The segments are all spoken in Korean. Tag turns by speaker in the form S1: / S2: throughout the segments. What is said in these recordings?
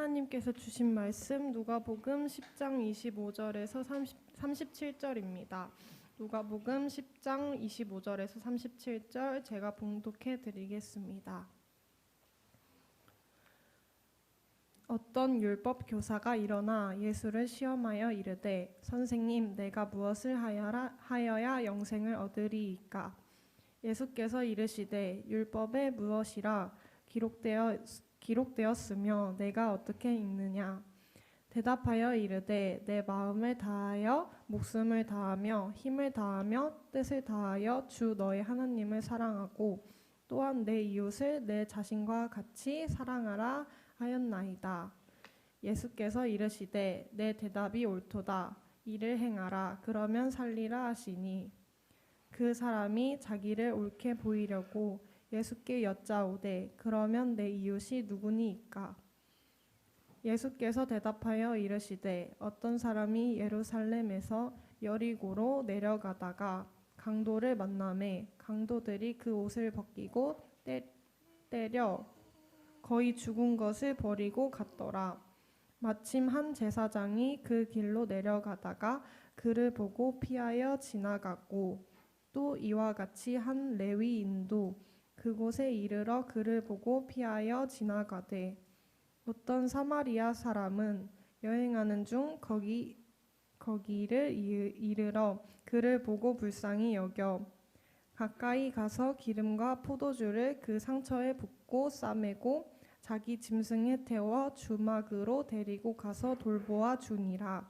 S1: 하나님께서 주신 말씀 누가복음 10장 25절에서 37절입니다. 누가복음 10장 25절에서 37절 제가 봉독해 드리겠습니다. 어떤 율법 교사가 일어나 예수를 시험하여 이르되 선생님 내가 무엇을 하여야 영생을 얻으리이까? 예수께서 이르시되 율법에 무엇이라 기록되었으며 내가 어떻게 읽느냐? 대답하여 이르되 내 마음을 다하여 목숨을 다하며 힘을 다하며 뜻을 다하여 주 너의 하나님을 사랑하고 또한 내 이웃을 내 자신과 같이 사랑하라 하였나이다. 예수께서 이르시되 내 대답이 옳도다. 이를 행하라. 그러면 살리라 하시니 그 사람이 자기를 옳게 보이려고 예수께 여짜오되 그러면 내 이웃이 누구니이까? 예수께서 대답하여 이르시되 어떤 사람이 예루살렘에서 여리고로 내려가다가 강도를 만나매 강도들이 그 옷을 벗기고 때려 거의 죽은 것을 버리고 갔더라. 마침 한 제사장이 그 길로 내려가다가 그를 보고 피하여 지나갔고 또 이와 같이 한 레위인도 그곳에 이르러 그를 보고 피하여 지나가되 어떤 사마리아 사람은 여행하는 중 거기를 이르러 그를 보고 불쌍히 여겨 가까이 가서 기름과 포도주를 그 상처에 붓고 싸매고 자기 짐승에 태워 주막으로 데리고 가서 돌보아 주니라.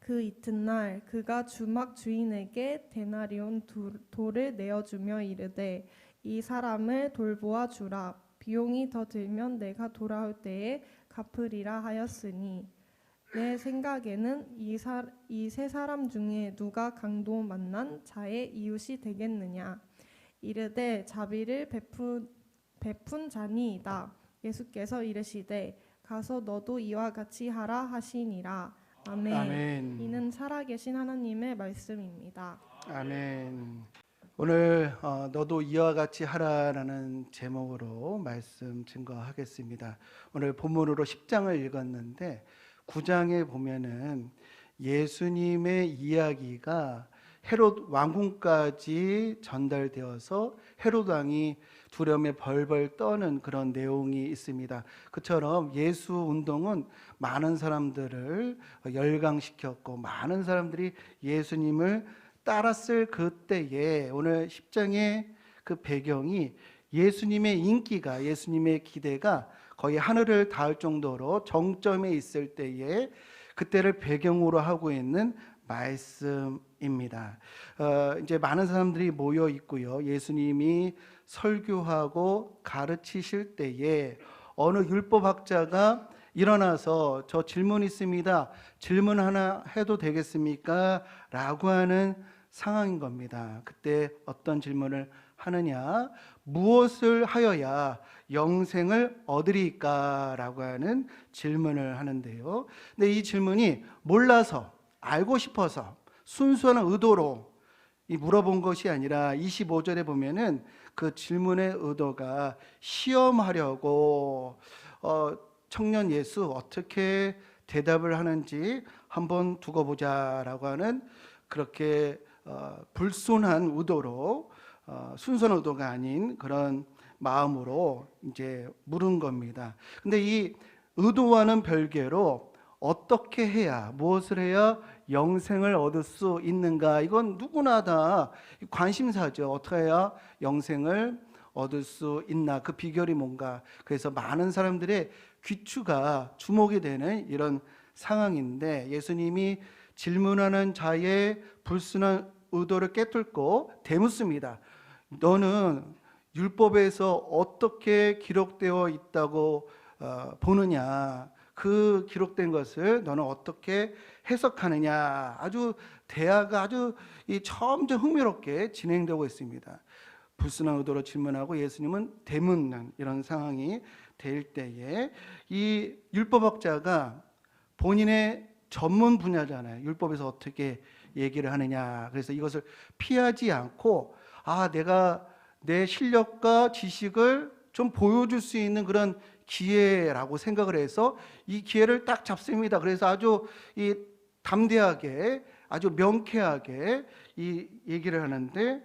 S1: 그 이튿날 그가 주막 주인에게 데나리온 돌을 내어주며 이르되 이 사람을 돌보아 주라. 비용이 더 들면 내가 돌아올 때에 갚으리라 하였으니 내 생각에는 이 세 사람 중에 누가 강도 만난 자의 이웃이 되겠느냐? 이르되 자비를 베푼 자니이다. 예수께서 이르시되 가서 너도 이와 같이 하라 하시니라. 아멘.
S2: 아멘.
S1: 이는 살아계신 하나님의 말씀입니다.
S2: 아멘. 오늘 너도 이와 같이 하라라는 제목으로 말씀 증거하겠습니다. 오늘 본문으로 10장을 읽었는데 9장에 보면은 예수님의 이야기가 헤롯 왕궁까지 전달되어서 헤롯 왕이 두려움에 벌벌 떠는 그런 내용이 있습니다. 그처럼 예수 운동은 많은 사람들을 열광시켰고 많은 사람들이 예수님을 따랐을 그때에 오늘 10장의 그 배경이 예수님의 인기가 예수님의 기대가 거의 하늘을 닿을 정도로 정점에 있을 때에 그때를 배경으로 하고 있는 말씀입니다. 이제 많은 사람들이 모여 있고요. 예수님이 설교하고 가르치실 때에 어느 율법학자가 일어나서 저 질문 있습니다. 질문 하나 해도 되겠습니까? 라고 하는 상황인 겁니다. 그때 어떤 질문을 하느냐? 무엇을 하여야 영생을 얻으리까? 라고 하는 질문을 하는데요. 근데 이 질문이 몰라서 알고 싶어서 순수한 의도로 물어본 것이 아니라 25절에 보면은 그 질문의 의도가 시험하려고 청년 예수 어떻게 대답을 하는지 한번 두고 보자라고 하는 그렇게 불순한 의도로 순수한 의도가 아닌 그런 마음으로 이제 물은 겁니다. 근데 이 의도와는 별개로 어떻게 해야 무엇을 해야 영생을 얻을 수 있는가? 이건 누구나 다 관심사죠. 어떻게 해야 영생을 얻을 수 있나? 그 비결이 뭔가? 그래서 많은 사람들의 귀추가 주목이 되는 이런 상황인데 예수님이 질문하는 자의 불순한 의도를 깨뚫고 되묻습니다. 너는 율법에서 어떻게 기록되어 있다고 보느냐? 그 기록된 것을 너는 어떻게 해석하느냐? 아주 대화가 아주 점점 흥미롭게 진행되고 있습니다. 불순한 의도로 질문하고 예수님은 되묻는 이런 상황이 될 때에 이 율법학자가 본인의 전문 분야잖아요. 율법에서 어떻게 얘기를 하느냐. 그래서 이것을 피하지 않고 내가 내 실력과 지식을 좀 보여줄 수 있는 그런 기회라고 생각을 해서 이 기회를 딱 잡습니다. 그래서 아주 이 담대하게, 아주 명쾌하게 이 얘기를 하는데,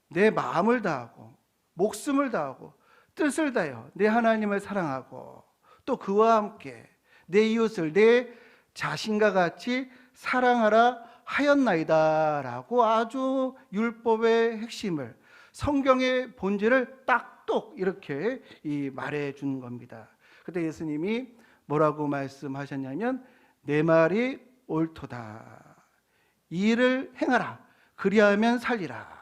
S2: 내 마음을 다하고 목숨을 다하고 뜻을 다하여 내 하나님을 사랑하고 또 그와 함께 내 이웃을 내 자신과 같이 사랑하라 하였나이다 라고 아주 율법의 핵심을, 성경의 본질을 딱똑 이렇게 말해 준 겁니다. 그때 예수님이 뭐라고 말씀하셨냐면, 내 말이 옳도다, 이 일을 행하라, 그리하면 살리라.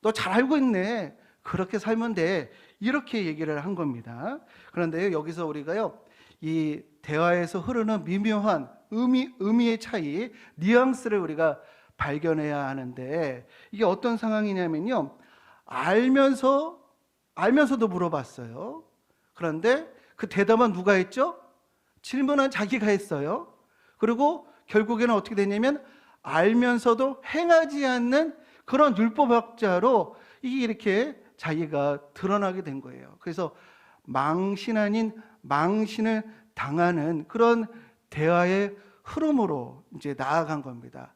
S2: 너 잘 알고 있네, 그렇게 살면 돼, 이렇게 얘기를 한 겁니다. 그런데 여기서 우리가요, 이 대화에서 흐르는 미묘한 의미의 차이, 뉘앙스를 우리가 발견해야 하는데, 이게 어떤 상황이냐면요, 알면서도 물어봤어요. 그런데 그 대답은 누가 했죠? 질문은 자기가 했어요. 그리고 결국에는 어떻게 되냐면, 알면서도 행하지 않는 그런 율법학자로 이렇게 자기가 드러나게 된 거예요. 그래서 망신 아닌 망신을 당하는 그런 대화의 흐름으로 이제 나아간 겁니다.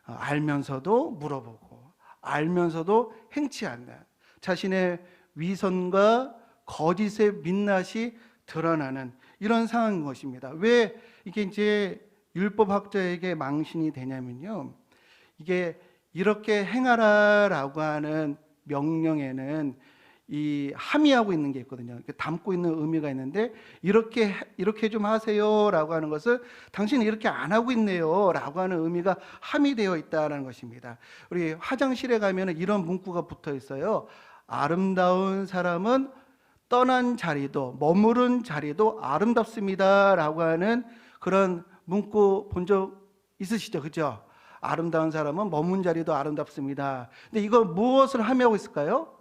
S2: 알면서도 물어보고 알면서도 행치 않는, 자신의 위선과 거짓의 민낯이 드러나는 이런 상황인 것입니다. 왜 이게 이제 율법학자에게 망신이 되냐면요, 이게 이렇게 행하라라고 하는 명령에는 이 함의하고 있는 게 있거든요. 담고 있는 의미가 있는데, 이렇게 좀 하세요라고 하는 것을 당신은 이렇게 안 하고 있네요라고 하는 의미가 함의되어 있다는 것입니다. 우리 화장실에 가면 이런 문구가 붙어 있어요. 아름다운 사람은 떠난 자리도 머무른 자리도 아름답습니다라고 하는 그런 문구 본 적 있으시죠? 그죠? 아름다운 사람은 머문 자리도 아름답습니다. 근데 이거 무엇을 함의하고 있을까요?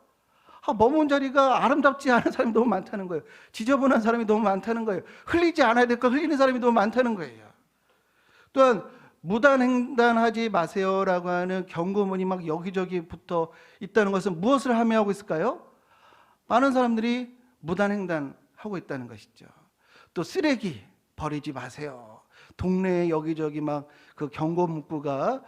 S2: 머문 자리가 아름답지 않은 사람이 너무 많다는 거예요. 지저분한 사람이 너무 많다는 거예요. 흘리지 않아야 될 거 흘리는 사람이 너무 많다는 거예요. 또한 무단횡단하지 마세요라고 하는 경고문이 막 여기저기 붙어 있다는 것은 무엇을 함의하고 있을까요? 많은 사람들이 무단횡단하고 있다는 것이죠. 또 쓰레기 버리지 마세요. 동네에 여기저기 막 그 경고 문구가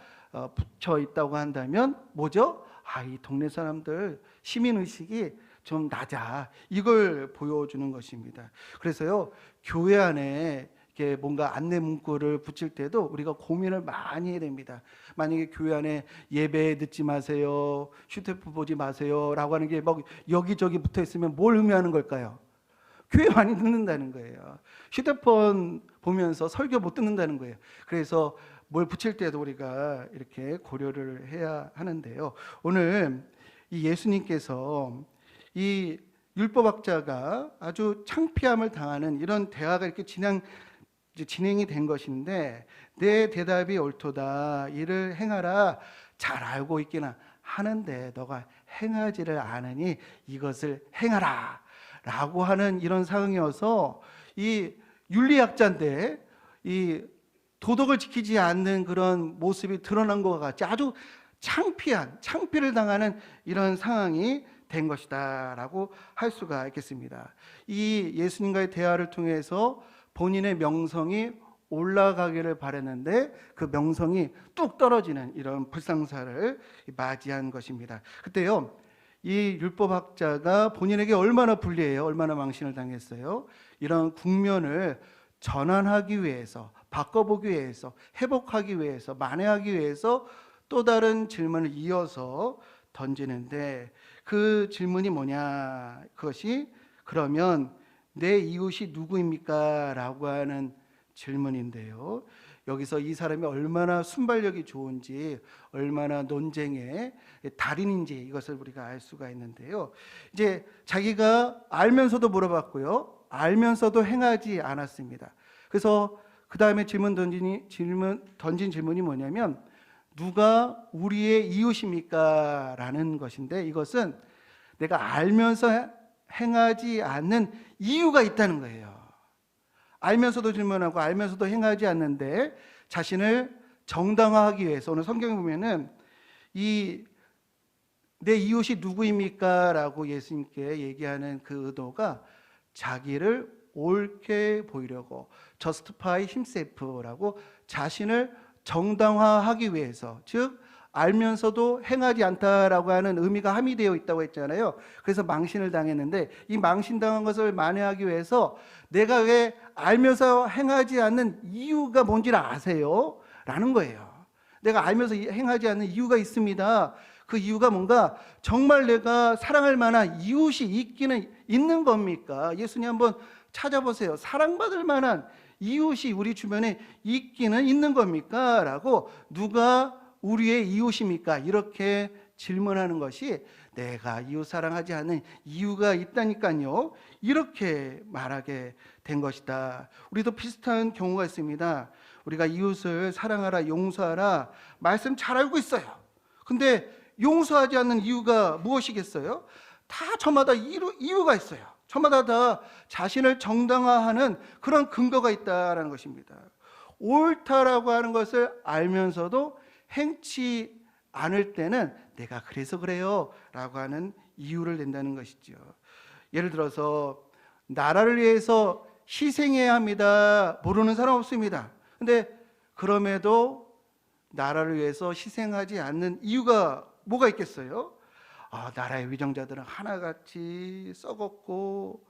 S2: 붙여 있다고 한다면 뭐죠? 이 동네 사람들 시민의식이 좀 낮아, 이걸 보여주는 것입니다. 그래서요, 교회 안에 이렇게 뭔가 안내 문구를 붙일 때도 우리가 고민을 많이 해야 됩니다. 만약에 교회 안에 예배 듣지 마세요, 휴대폰 보지 마세요 라고 하는 게 막 여기저기 붙어 있으면 뭘 의미하는 걸까요? 교회 많이 듣는다는 거예요. 휴대폰 보면서 설교 못 듣는다는 거예요. 그래서 뭘 붙일 때도 우리가 이렇게 고려를 해야 하는데요. 오늘 이 예수님께서 이 율법학자가 아주 창피함을 당하는 이런 대화가 이렇게 진행이 된 것인데, 내 대답이 옳도다, 이를 행하라, 잘 알고 있기는 하는데 너가 행하지를 않으니 이것을 행하라 라고 하는 이런 상황이어서, 이 윤리학자인데 이 도덕을 지키지 않는 그런 모습이 드러난 것과 같이 아주 창피를 당하는 이런 상황이 된 것이다 라고 할 수가 있겠습니다. 이 예수님과의 대화를 통해서 본인의 명성이 올라가기를 바랐는데 그 명성이 뚝 떨어지는 이런 불상사를 맞이한 것입니다. 그때요, 이 율법학자가 본인에게 얼마나 불리해요, 얼마나 망신을 당했어요. 이런 국면을 전환하기 위해서, 바꿔보기 위해서, 회복하기 위해서, 만회하기 위해서 또 다른 질문을 이어서 던지는데, 그 질문이 뭐냐, 그것이 그러면 내 이웃이 누구입니까? 라고 하는 질문인데요, 여기서 이 사람이 얼마나 순발력이 좋은지, 얼마나 논쟁의 달인인지 이것을 우리가 알 수가 있는데요, 이제 자기가 알면서도 물어봤고요, 알면서도 행하지 않았습니다. 그래서 그 다음에 던진 질문이 뭐냐면, 누가 우리의 이웃입니까? 라는 것인데, 이것은 내가 알면서 행하지 않는 이유가 있다는 거예요. 알면서도 질문하고 알면서도 행하지 않는데 자신을 정당화하기 위해서, 오늘 성경에 보면은 내 이웃이 누구입니까? 라고 예수님께 얘기하는 그 의도가 자기를 옳게 보이려고 justify himself라고 자신을 정당화하기 위해서, 즉 알면서도 행하지 않다라고 하는 의미가 함의되어 있다고 했잖아요. 그래서 망신을 당했는데 이 망신당한 것을 만회하기 위해서 내가 왜 알면서 행하지 않는 이유가 뭔지를 아세요? 라는 거예요. 내가 알면서 행하지 않는 이유가 있습니다. 그 이유가 뭔가 정말 내가 사랑할 만한 이웃이 있기는 있는 겁니까? 예수님 한번 찾아보세요. 사랑받을 만한 이웃이 우리 주변에 있기는 있는 겁니까? 라고 누가 우리의 이웃입니까? 이렇게 질문하는 것이 내가 이웃 사랑하지 않는 이유가 있다니까요. 이렇게 말하게 된 것이다. 우리도 비슷한 경우가 있습니다. 우리가 이웃을 사랑하라, 용서하라 말씀 잘 알고 있어요. 근데 용서하지 않는 이유가 무엇이겠어요? 다 저마다 이유가 있어요. 저마다 다 자신을 정당화하는 그런 근거가 있다라는 것입니다. 옳다라고 하는 것을 알면서도 행치 않을 때는 내가 그래서 그래요 라고 하는 이유를 낸다는 것이죠. 예를 들어서 나라를 위해서 희생해야 합니다. 모르는 사람 없습니다. 근데 그럼에도 나라를 위해서 희생하지 않는 이유가 뭐가 있겠어요? 나라의 위정자들은 하나같이 썩었고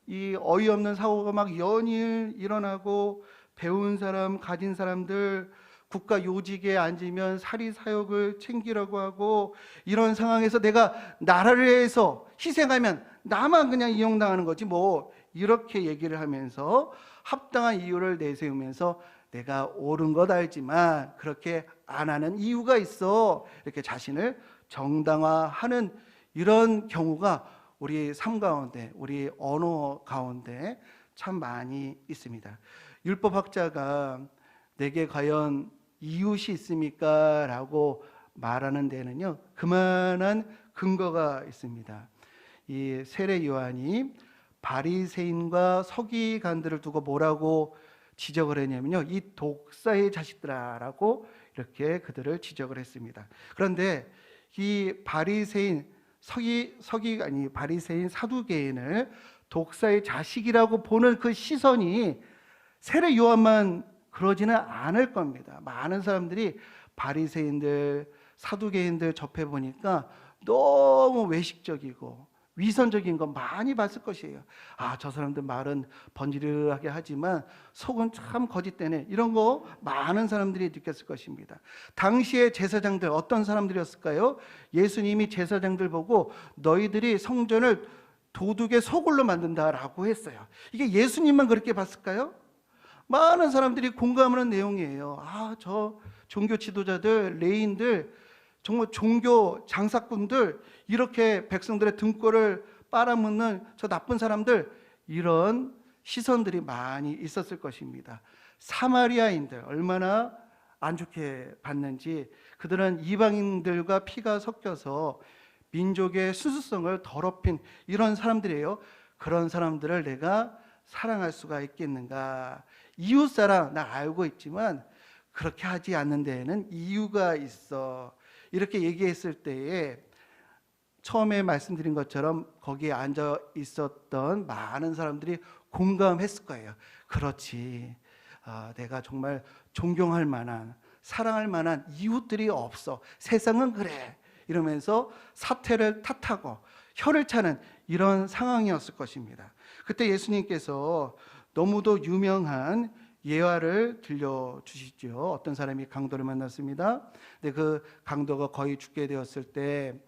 S2: 이 어이없는 사고가 막 연일 일어나고 배운 사람, 가진 사람들 국가 요직에 앉으면 사리사욕을 챙기라고 하고 이런 상황에서 내가 나라를 위해서 희생하면 나만 그냥 이용당하는 거지 뭐 이렇게 얘기를 하면서 합당한 이유를 내세우면서 내가 옳은 것 알지만 그렇게 안 하는 이유가 있어 이렇게 자신을 정당화하는 이런 경우가 우리 삶 가운데 우리 언어 가운데 참 많이 있습니다. 율법학자가 내게 과연 이웃이 있습니까? 라고 말하는 데는요 그만한 근거가 있습니다. 이 세례 요한이 바리새인과 서기관들을 두고 뭐라고 지적을 했냐면요 이 독사의 자식들아라고 이렇게 그들을 지적을 했습니다. 그런데 이 바리새인 바리새인 사두개인을 독사의 자식이라고 보는 그 시선이 세례 요한만 그러지는 않을 겁니다. 많은 사람들이 바리새인들, 사두개인들 접해 보니까 너무 외식적이고 위선적인 거 많이 봤을 것이에요. 저 사람들 말은 번지르르하게 하지만 속은 참 거짓되네. 이런 거 많은 사람들이 느꼈을 것입니다. 당시의 제사장들 어떤 사람들이었을까요? 예수님이 제사장들 보고 너희들이 성전을 도둑의 소굴로 만든다라고 했어요. 이게 예수님만 그렇게 봤을까요? 많은 사람들이 공감하는 내용이에요. 저 종교 지도자들, 레인들, 정말 종교 장사꾼들, 이렇게 백성들의 등골을 빨아먹는 저 나쁜 사람들, 이런 시선들이 많이 있었을 것입니다. 사마리아인들 얼마나 안 좋게 봤는지, 그들은 이방인들과 피가 섞여서 민족의 순수성을 더럽힌 이런 사람들이에요. 그런 사람들을 내가 사랑할 수가 있겠는가? 이웃사랑 나 알고 있지만 그렇게 하지 않는 데에는 이유가 있어. 이렇게 얘기했을 때에 처음에 말씀드린 것처럼 거기에 앉아 있었던 많은 사람들이 공감했을 거예요. 그렇지. 내가 정말 존경할 만한, 사랑할 만한 이웃들이 없어. 세상은 그래. 이러면서 사태를 탓하고 혀를 차는 이런 상황이었을 것입니다. 그때 예수님께서 너무도 유명한 예화를 들려주시죠. 어떤 사람이 강도를 만났습니다. 근데 그 강도가 거의 죽게 되었을 때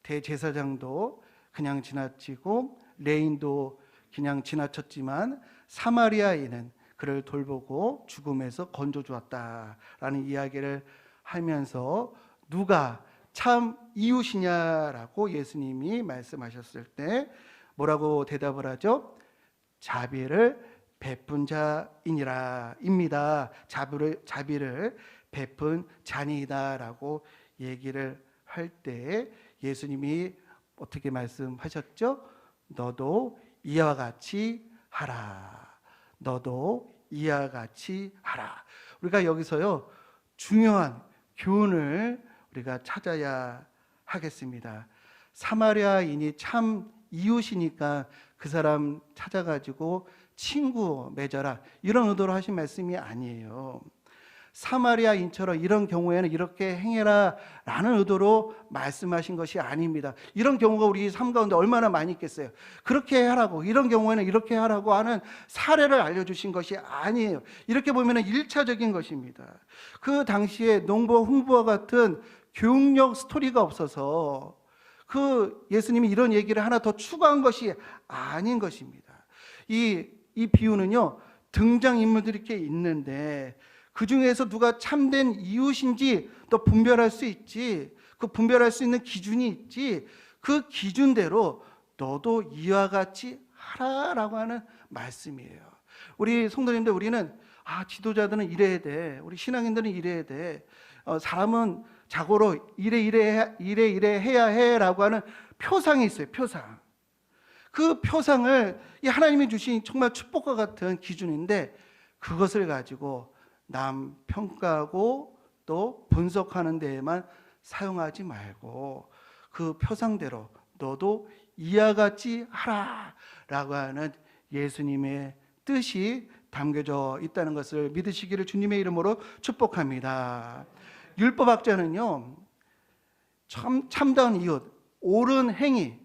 S2: 대제사장도 그냥 지나치고 레인도 그냥 지나쳤지만 사마리아인은 그를 돌보고 죽음에서 건져주었다라는 이야기를 하면서 누가 참 이웃이냐라고 예수님이 말씀하셨을 때 뭐라고 대답을 하죠? 자비를 베푼 자이니라 입니다. 자비를 베푼 자니이다라고 얘기를 할 때 예수님이 어떻게 말씀하셨죠? 너도 이와 같이 하라. 너도 이와 같이 하라. 우리가 여기서요 중요한 교훈을 우리가 찾아야 하겠습니다. 사마리아인이 참 이웃이니까 그 사람 찾아가지고 친구 맺어라, 이런 의도로 하신 말씀이 아니에요. 사마리아인처럼 이런 경우에는 이렇게 행해라 라는 의도로 말씀하신 것이 아닙니다. 이런 경우가 우리 삶 가운데 얼마나 많이 있겠어요. 그렇게 하라고, 이런 경우에는 이렇게 하라고 하는 사례를 알려주신 것이 아니에요. 이렇게 보면 1차적인 것입니다. 그 당시에 농부와 흥부와 같은 교육력 스토리가 없어서 그 예수님이 이런 얘기를 하나 더 추가한 것이 아닌 것입니다. 이 비유는요, 등장인물들이 이렇게 있는데 그 중에서 누가 참된 이웃인지 또 분별할 수 있지, 그 분별할 수 있는 기준이 있지, 그 기준대로 너도 이와 같이 하라라고 하는 말씀이에요. 우리 성도님들, 우리는 지도자들은 이래야 돼, 우리 신앙인들은 이래야 돼, 사람은 자고로 이래 해야 해라고 하는 표상이 있어요. 표상. 그 표상을 이 하나님이 주신 정말 축복과 같은 기준인데, 그것을 가지고 남 평가하고 또 분석하는 데에만 사용하지 말고 그 표상대로 너도 이와 같이 하라라고 하는 예수님의 뜻이 담겨져 있다는 것을 믿으시기를 주님의 이름으로 축복합니다. 율법학자는요, 참다운 이웃, 옳은 행위,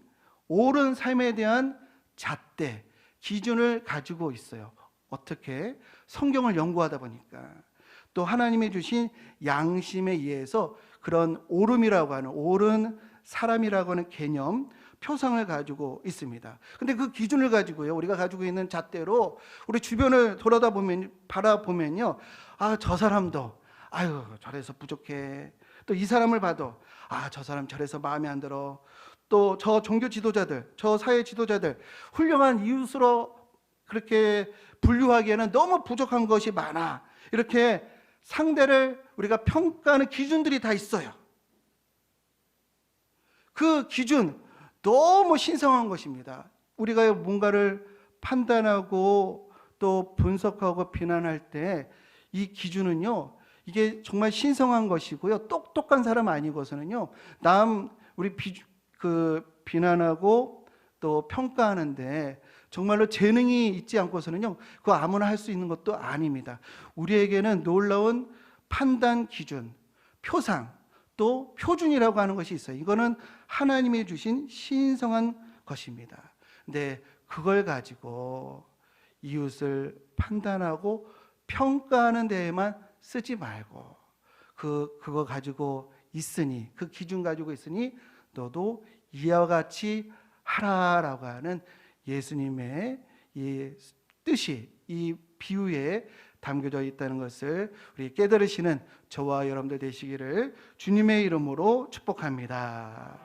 S2: 옳은 삶에 대한 잣대, 기준을 가지고 있어요. 어떻게? 성경을 연구하다 보니까, 또 하나님이 주신 양심에 의해서 그런 옳음이라고 하는, 옳은 사람이라고 하는 개념, 표상을 가지고 있습니다. 근데 그 기준을 가지고요, 우리가 가지고 있는 잣대로 우리 주변을 바라보면요, 저 사람도 저래서 부족해, 또 이 사람을 봐도 저 사람 저래서 마음에 안 들어, 또 저 종교 지도자들, 저 사회 지도자들 훌륭한 이웃으로 그렇게 분류하기에는 너무 부족한 것이 많아, 이렇게 상대를 우리가 평가하는 기준들이 다 있어요. 그 기준 너무 신성한 것입니다. 우리가 뭔가를 판단하고 또 분석하고 비난할 때 이 기준은요, 이게 정말 신성한 것이고요, 똑똑한 사람 아니고서는요, 우리 비난하고 또 평가하는데 정말로 재능이 있지 않고서는요, 그거 아무나 할 수 있는 것도 아닙니다. 우리에게는 놀라운 판단 기준, 표상, 또 표준이라고 하는 것이 있어요. 이거는 하나님이 주신 신성한 것입니다. 근데 그걸 가지고 이웃을 판단하고 평가하는 데에만 쓰지 말고 그거 가지고 있으니, 그 기준 가지고 있으니 너도 이와 같이 하라라고 하는 예수님의 이 뜻이 이 비유에 담겨져 있다는 것을 우리 깨달으시는 저와 여러분들 되시기를 주님의 이름으로 축복합니다.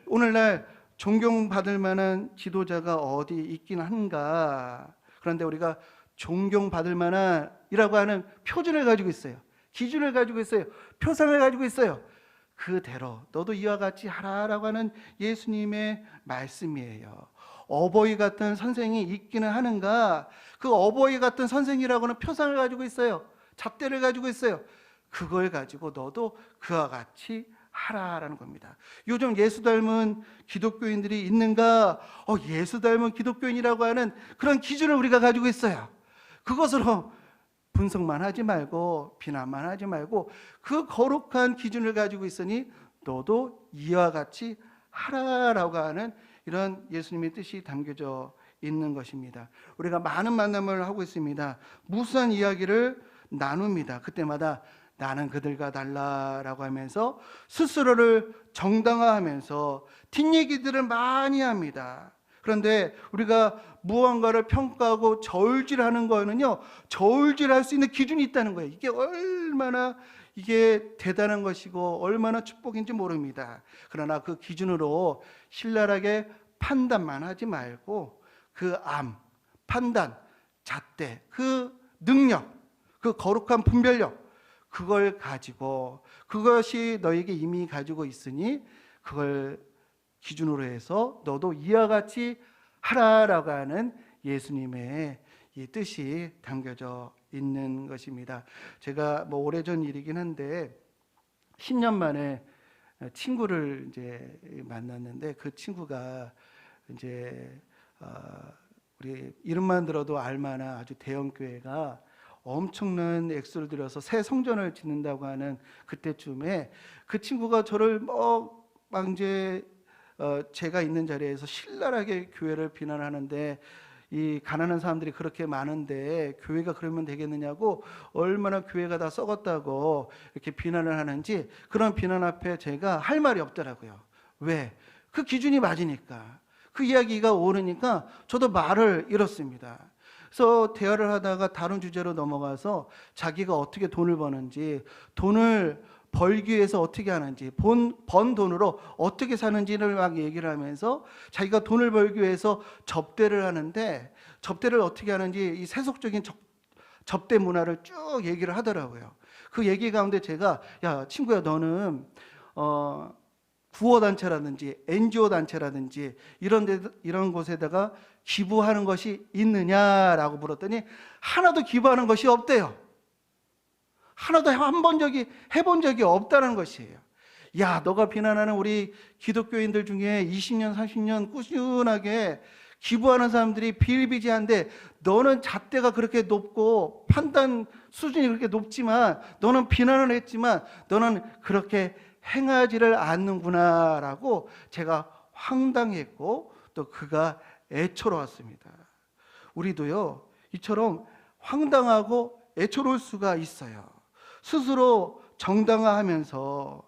S2: 오늘날 존경받을 만한 지도자가 어디 있긴 한가? 그런데 우리가 존경받을 만한이라고 하는 표준을 가지고 있어요. 기준을 가지고 있어요. 표상을 가지고 있어요. 그대로 너도 이와 같이 하라라고 하는 예수님의 말씀이에요. 어버이 같은 선생이 있기는 하는가? 그 어버이 같은 선생이라고는 표상을 가지고 있어요. 잣대를 가지고 있어요. 그걸 가지고 너도 그와 같이 하라라는 겁니다. 요즘 예수 닮은 기독교인들이 있는가? 예수 닮은 기독교인이라고 하는 그런 기준을 우리가 가지고 있어요. 그것으로 분석만 하지 말고 비난만 하지 말고 그 거룩한 기준을 가지고 있으니 너도 이와 같이 하라라고 하는 이런 예수님의 뜻이 담겨져 있는 것입니다. 우리가 많은 만남을 하고 있습니다. 무수한 이야기를 나눕니다. 그때마다 나는 그들과 달라라고 하면서 스스로를 정당화하면서 뒷얘기들을 많이 합니다. 그런데 우리가 무언가를 평가하고 저울질하는 거는요, 저울질할 수 있는 기준이 있다는 거예요. 이게 얼마나 대단한 것이고 얼마나 축복인지 모릅니다. 그러나 그 기준으로 신랄하게 판단만 하지 말고 그 판단, 잣대, 그 능력, 그 거룩한 분별력, 그걸 가지고 그것이 너에게 이미 가지고 있으니 그걸 기준으로 해서 너도 이와 같이 하라라고 하는 예수님의 이 뜻이 담겨져 있는 것입니다. 제가 오래전 일이긴 한데 10년 만에 친구를 이제 만났는데 그 친구가 이제 우리 이름만 들어도 알만한 아주 대형 교회가 엄청난 액수를 들여서 새 성전을 짓는다고 하는 그때쯤에 그 친구가 저를 막 이제 제가 있는 자리에서 신랄하게 교회를 비난하는데, 이 가난한 사람들이 그렇게 많은데 교회가 그러면 되겠느냐고, 얼마나 교회가 다 썩었다고 이렇게 비난을 하는지, 그런 비난 앞에 제가 할 말이 없더라고요. 왜? 그 기준이 맞으니까, 그 이야기가 옳으니까 저도 말을 잃었습니다. 그래서 대화를 하다가 다른 주제로 넘어가서 자기가 어떻게 돈을 버는지, 돈을 벌기 위해서 어떻게 하는지, 번 돈으로 어떻게 사는지를 막 얘기를 하면서 자기가 돈을 벌기 위해서 접대를 하는데, 접대를 어떻게 하는지 이 세속적인 접대 문화를 쭉 얘기를 하더라고요. 그 얘기 가운데 제가, 야 친구야, 너는 구호단체라든지 NGO 단체라든지 이런 곳에다가 기부하는 것이 있느냐라고 물었더니 하나도 기부하는 것이 없대요. 하나도 해본 적이 없다는 것이에요. 야, 너가 비난하는 우리 기독교인들 중에 20년 30년 꾸준하게 기부하는 사람들이 비일비재한데, 너는 잣대가 그렇게 높고 판단 수준이 그렇게 높지만, 너는 비난을 했지만 너는 그렇게 행하지를 않는구나 라고 제가 황당했고, 또 그가 애처로웠습니다. 우리도요, 이처럼 황당하고 애처로울 수가 있어요. 스스로 정당화하면서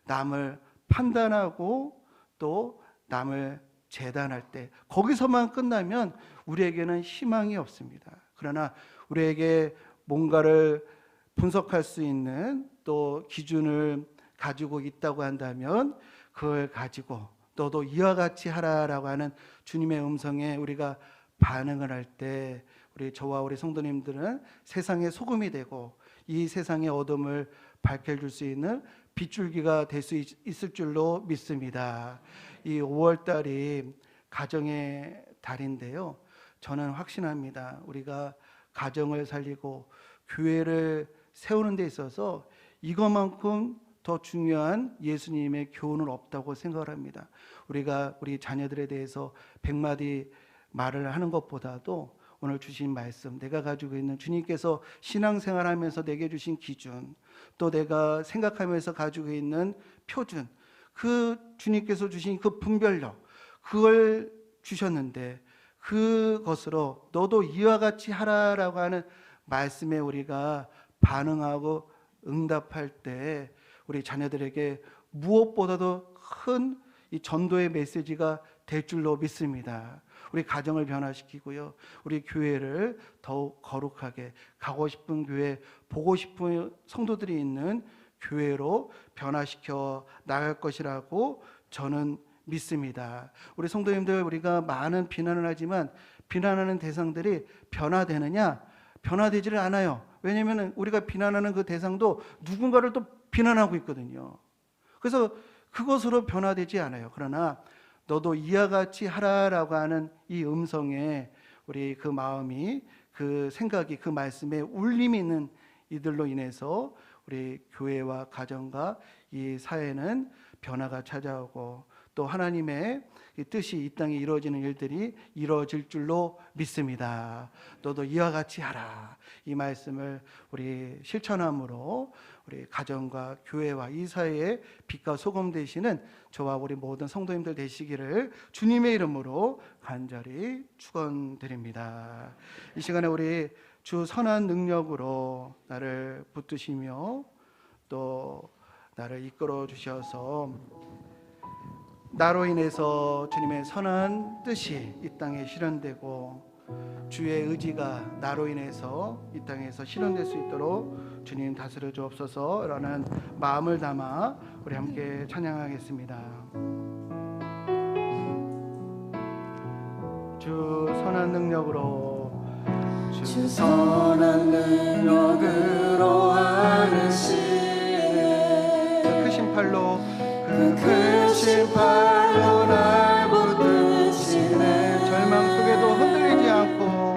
S2: 남을 판단하고 또 남을 재단할 때, 거기서만 끝나면 우리에게는 희망이 없습니다. 그러나 우리에게 뭔가를 분석할 수 있는 또 기준을 가지고 있다고 한다면, 그걸 가지고 너도 이와 같이 하라라고 하는 주님의 음성에 우리가 반응을 할 때, 저와 우리 성도님들은 세상의 소금이 되고 이 세상의 어둠을 밝혀줄 수 있는 빗줄기가 될 수 있을 줄로 믿습니다. 이 5월 달이 가정의 달인데요, 저는 확신합니다. 우리가 가정을 살리고 교회를 세우는 데 있어서 이것만큼 더 중요한 예수님의 교훈은 없다고 생각을 합니다. 우리가 우리 자녀들에 대해서 100마디 말을 하는 것보다도 오늘 주신 말씀, 내가 가지고 있는 주님께서 신앙생활하면서 내게 주신 기준, 또 내가 생각하면서 가지고 있는 표준, 그 주님께서 주신 그 분별력, 그걸 주셨는데 그것으로 너도 이와 같이 하라라고 하는 말씀에 우리가 반응하고 응답할 때, 우리 자녀들에게 무엇보다도 큰 이 전도의 메시지가 될 줄로 믿습니다. 우리 가정을 변화시키고요, 우리 교회를 더욱 거룩하게, 가고 싶은 교회, 보고 싶은 성도들이 있는 교회로 변화시켜 나갈 것이라고 저는 믿습니다. 우리 성도님들, 우리가 많은 비난을 하지만 비난하는 대상들이 변화되느냐? 변화되지를 않아요. 왜냐하면 우리가 비난하는 그 대상도 누군가를 또 비난하고 있거든요. 그래서 그것으로 변화되지 않아요. 그러나 너도 이와 같이 하라라고 하는 이 음성에 우리 그 마음이, 그 생각이, 그 말씀에 울림이 있는 이들로 인해서 우리 교회와 가정과 이 사회는 변화가 찾아오고, 또 하나님의 이 뜻이 이 땅에 이루어지는 일들이 이루어질 줄로 믿습니다. 너도 이와 같이 하라, 이 말씀을 우리 실천함으로 우리 가정과 교회와 이 사회의 빛과 소금 되시는 저와 우리 모든 성도님들 되시기를 주님의 이름으로 간절히 축원드립니다. 이 시간에 우리 주 선한 능력으로 나를 붙드시며 또 나를 이끌어 주셔서 나로 인해서 주님의 선한 뜻이 이 땅에 실현되고 주의 의지가 나로 인해서 이 땅에서 실현될 수 있도록 주님 다스려 주옵소서라는 마음을 담아 우리 함께 찬양하겠습니다. 주 선한 능력으로,
S3: 주 선한 능력으로 하시네.
S2: 그 크신 팔로,
S3: 그 크신 팔로 날 붙드시네.
S2: 절망 속에도 흔들리지 않고,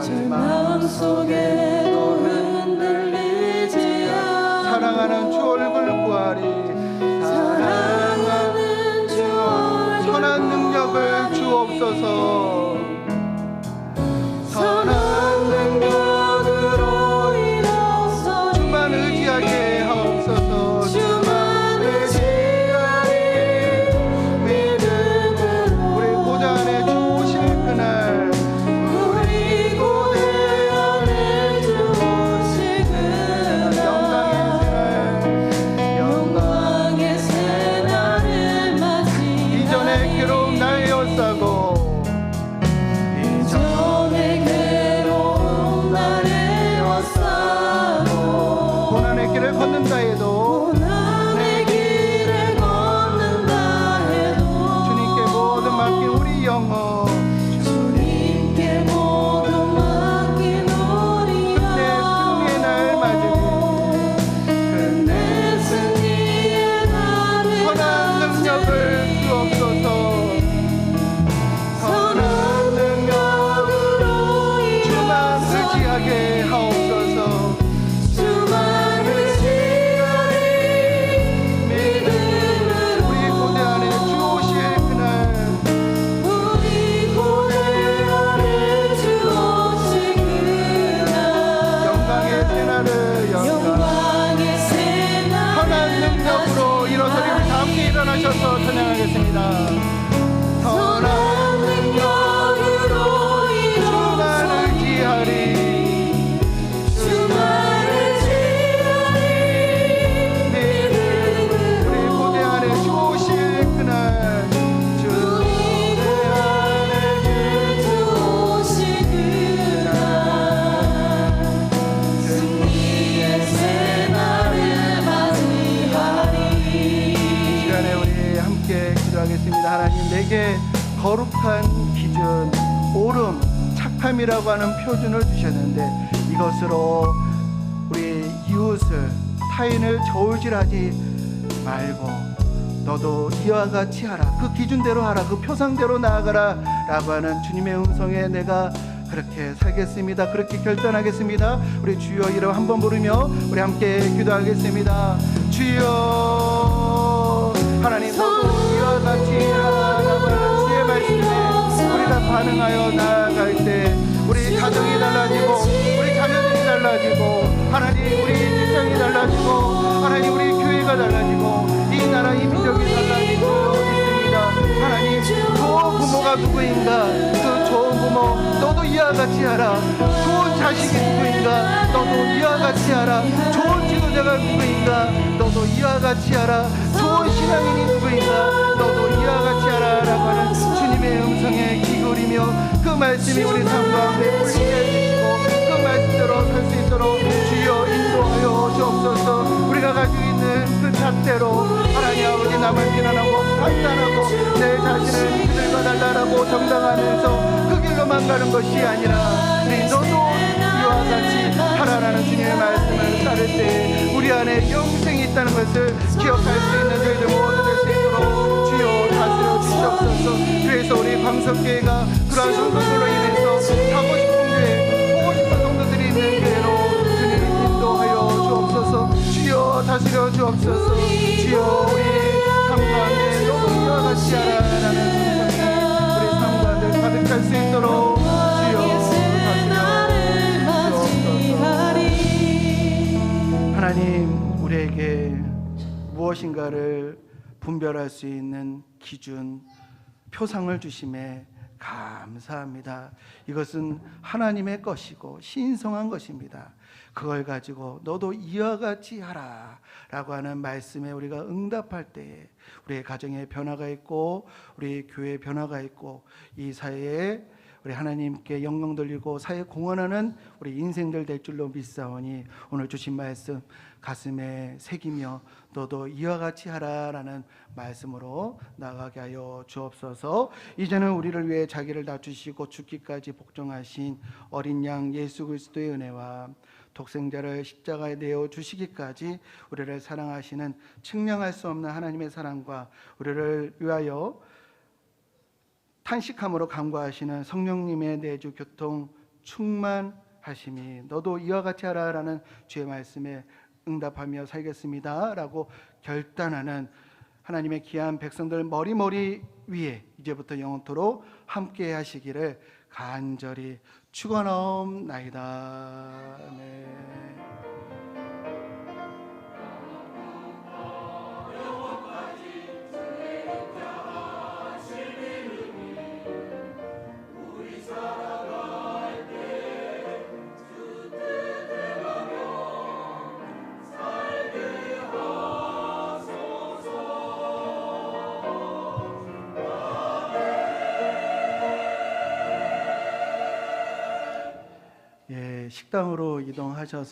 S3: 절망 속에도 흔들리지 않고,
S2: 사랑하는 주 얼굴 구하리.
S3: 사랑
S2: 주옵소서.
S3: 선한 능력으로 일어서
S2: 주만 의지하게 하옵소서.
S3: 주만 의지하리 믿음으로
S2: 우리 고대 안에 주 오실 그날
S3: 우리 고대 안에 주 오실 그날 영광의 새날을 맞이하리
S2: 이전의 괴로움 날 에워싸고
S3: 이전의 괴로움 날 에워싸고
S2: 고난의 길을 걷는다 해도
S3: 고난의 길을 걷는다 해도
S2: 주님께 모든 맡긴 우리 영혼
S3: 주님께 모두 맡긴 우리
S2: 끝내 승리의 날 맞으니
S3: 끝내 승리의 날을
S2: 선한 능력을 주옵소서.
S3: 선한 능력으로
S2: 주만 의지하게 하옵소서.
S3: 주만 의지하리 믿음으로
S2: 우리 고대 안에 주 오실 그날
S3: 우리 고대 안에 주 오실 그날
S2: 영광의 새날을
S3: 영광의 새날
S2: 선한 능력으로 일어서리 우리 다 함께 일어나셔서 찬양하겠습니다.
S3: 선한 능력으로
S2: 주만
S3: 일어서
S2: 의지하리
S3: 주만 의지하리 믿음으로
S2: 우리 고대 안에 주 오실 그날 주
S3: 우리 고대 안에 주 오실 그날 승리의 새날을 맞이하리
S2: 이 시간에 우리 함께 기도하겠습니다. 하나님, 내게 거룩한 기준, 옳음, 착함이라고 하는 표준을 주셨는데 이것으로 우리 이웃을, 타인을 저울질하지 말고 너도 이와 같이 하라, 그 기준대로 하라, 그 표상대로 나아가라 라고 하는 주님의 음성에 내가 그렇게 살겠습니다. 그렇게 결단하겠습니다. 우리 주여 이름 한번 부르며 우리 함께 기도하겠습니다. 주여, 하나님 너도 이와 같이 하라고 하는 주의 말씀에 우리가 반응하여 나아갈 때 우리 가정이 달라지고 우리 자녀들이 달라지고 하나님 우리 직장이 달라지고 하나님 우리 교회가 달라지고 이 나라 이 민족이 달라지고 있습니다. 하나님, 좋은 부모가 누구인가? 그 좋은 부모 너도 이와 같이 하라. 좋은 자식이 누구인가? 너도 이와 같이 하라. 좋은 지도자가 누구인가? 너도 이와 같이 하라. 좋은 신앙인이 누구인가? 너도 이와 같이 하라 라고 하는 주님의 음성에 기울이며 그 말씀이 우리 삶 가운데 울리게 해주시고 그 말씀대로 살 수 있도록 주여 인도하여 주옵소서. 우리가 가지고 있는 그 잣대로 하나님 아버지 남을 비난하고 판단하고 내 자신을 그들과 달라라고 정당하면서 그 길로만 가는 것이 아니라 우리 너도 이와 같이 하라라는 주님의 말씀을 따를 때 우리 안에 영생이 있다는 것을 기억할 수 있는 저희들 모두 될 수 있도록 주여 다스려 주시옵소서. 그래서 우리 광석교회가 그러한 성도들로 인해서 가고 싶은 교회, 보고 싶은 성도들이 있는 교회로 주님 인도하여 주옵소서. 주여 다스려 주옵소서. 주여 우리 삶 가운데 너도 이와 같이 하라라는 음성이 우리 삶 가운데 가득할 수 있도록 주여 다스려 주옵소서. 하나님, 우리에게 무엇인가를 분별할 수 있는 기준, 표상을 주심에 감사합니다. 이것은 하나님의 것이고 신성한 것입니다. 그걸 가지고 너도 이와 같이 하라 라고 하는 말씀에 우리가 응답할 때에 우리의 가정에 변화가 있고 우리 교회에 변화가 있고 이 사회에 우리 하나님께 영광 돌리고 사회 공헌하는 우리 인생들 될 줄로 믿사오니 오늘 주신 말씀 가슴에 새기며 너도 이와 같이 하라라는 말씀으로 나가게 하여 주옵소서. 이제는 우리를 위해 자기를 낮추시고 죽기까지 복종하신 어린 양 예수 그리스도의 은혜와 독생자를 십자가에 내어 주시기까지 우리를 사랑하시는 측량할 수 없는 하나님의 사랑과 우리를 위하여 탄식함으로 간구하시는 성령님의 내주 교통 충만하심이 너도 이와 같이 하라라는 주의 말씀에 응답하며 살겠습니다 라고 결단하는 하나님의 귀한 백성들 머리머리 위에 이제부터 영원토록 함께 하시기를 간절히 축원하옵나이다. 아멘. 예, 식당으로 이동하셔서